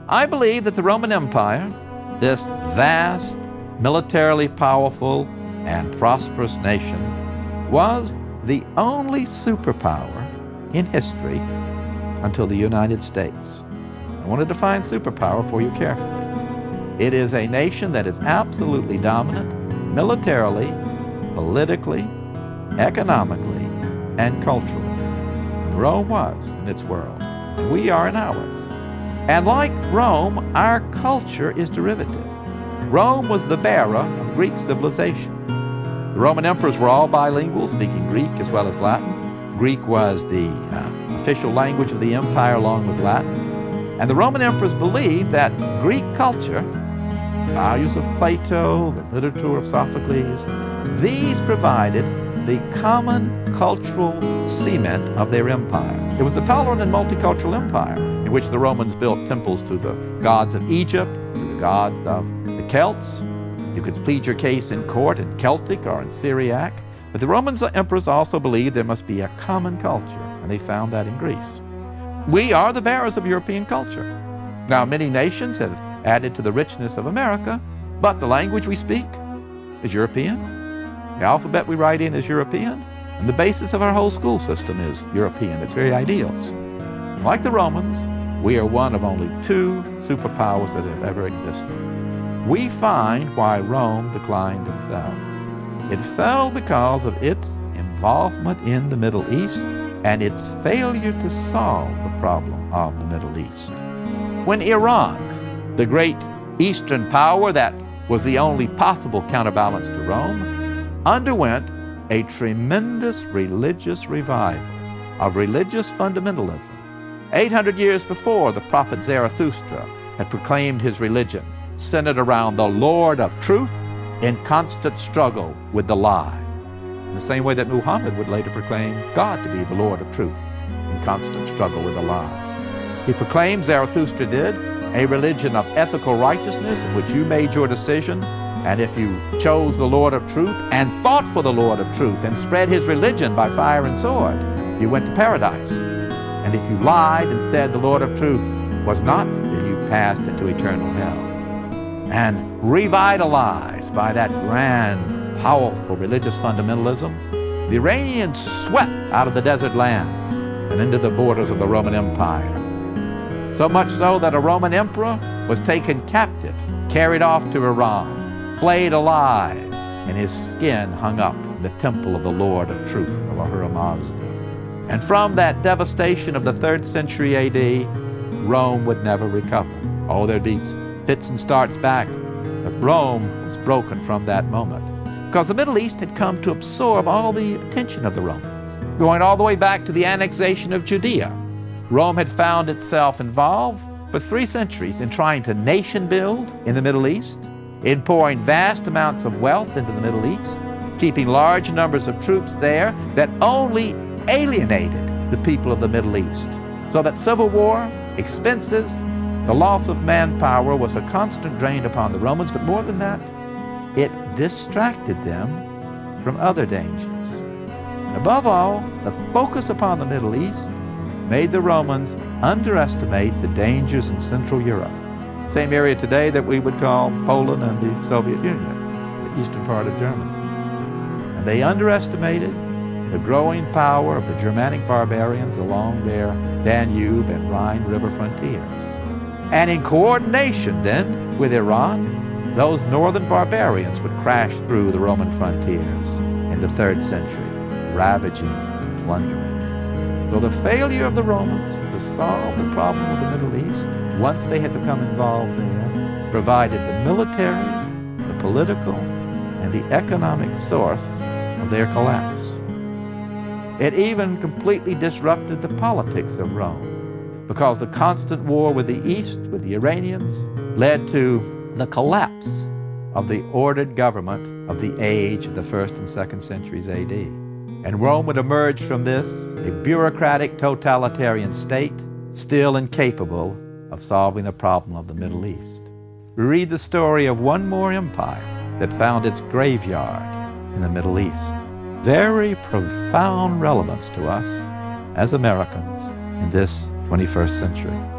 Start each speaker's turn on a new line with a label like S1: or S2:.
S1: I believe that the Roman Empire, this vast, militarily powerful, and prosperous nation, was the only superpower in history until the United States. I want to define superpower for you carefully. It is a nation that is absolutely dominant militarily, politically, economically, and culturally. And Rome was in its world, and we are in ours. And like Rome, our culture is derivative. Rome was the bearer of Greek civilization. The Roman emperors were all bilingual, speaking Greek as well as Latin. Greek was the official language of the empire along with Latin. And the Roman emperors believed that Greek culture, values of Plato, the literature of Sophocles, these provided the common cultural cement of their empire. It was a tolerant and multicultural empire in which the Romans built temples to the gods of Egypt, to the gods of the Celts. You could plead your case in court in Celtic or in Syriac. But the Roman emperors also believed there must be a common culture, and they found that in Greece. We are the bearers of European culture. Now, many nations have added to the richness of America, but the language we speak is European. The alphabet we write in is European, and the basis of our whole school system is European. It's very ideals. Like the Romans, we are one of only two superpowers that have ever existed. We find why Rome declined and fell. It fell because of its involvement in the Middle East and its failure to solve the problem of the Middle East. When Iran, the great Eastern power that was the only possible counterbalance to Rome, underwent a tremendous religious revival of religious fundamentalism. 800 years before, the prophet Zarathustra had proclaimed his religion centered around the Lord of truth in constant struggle with the lie. In the same way that Muhammad would later proclaim God to be the Lord of truth in constant struggle with the lie. He proclaimed, Zarathustra did, a religion of ethical righteousness in which you made your decision, and if you chose the Lord of truth and fought for the Lord of truth and spread his religion by fire and sword, you went to paradise. And if you lied and said the Lord of truth was not, then you passed into eternal hell. And revitalized by that grand, powerful religious fundamentalism, the Iranians swept out of the desert lands and into the borders of the Roman Empire. So much so that a Roman emperor was taken captive, carried off to Iran, flayed alive, and his skin hung up in the temple of the Lord of Truth, of Ahura Mazda. And from that devastation of the 3rd century A.D., Rome would never recover. Oh, there'd be fits and starts back, but Rome was broken from that moment because the Middle East had come to absorb all the attention of the Romans. Going all the way back to the annexation of Judea, Rome had found itself involved for 3 centuries in trying to nation build in the Middle East, in pouring vast amounts of wealth into the Middle East, keeping large numbers of troops there that only alienated the people of the Middle East. So that civil war, expenses, the loss of manpower was a constant drain upon the Romans, but more than that, it distracted them from other dangers. And above all, the focus upon the Middle East made the Romans underestimate the dangers in Central Europe, same area today that we would call Poland and the Soviet Union, the eastern part of Germany. And they underestimated the growing power of the Germanic barbarians along their Danube and Rhine River frontiers. And in coordination then with Iran, those northern barbarians would crash through the Roman frontiers in the 3rd century, ravaging and plundering. So the failure of the Romans to solve the problem of the Middle East, once they had become involved there, provided the military, the political, and the economic source of their collapse. It even completely disrupted the politics of Rome, because the constant war with the East, with the Iranians, led to the collapse of the ordered government of the age of the 1st and 2nd centuries AD. And Rome would emerge from this a bureaucratic totalitarian state, still incapable of solving the problem of the Middle East. We read the story of one more empire that found its graveyard in the Middle East. Very profound relevance to us as Americans in this 21st century.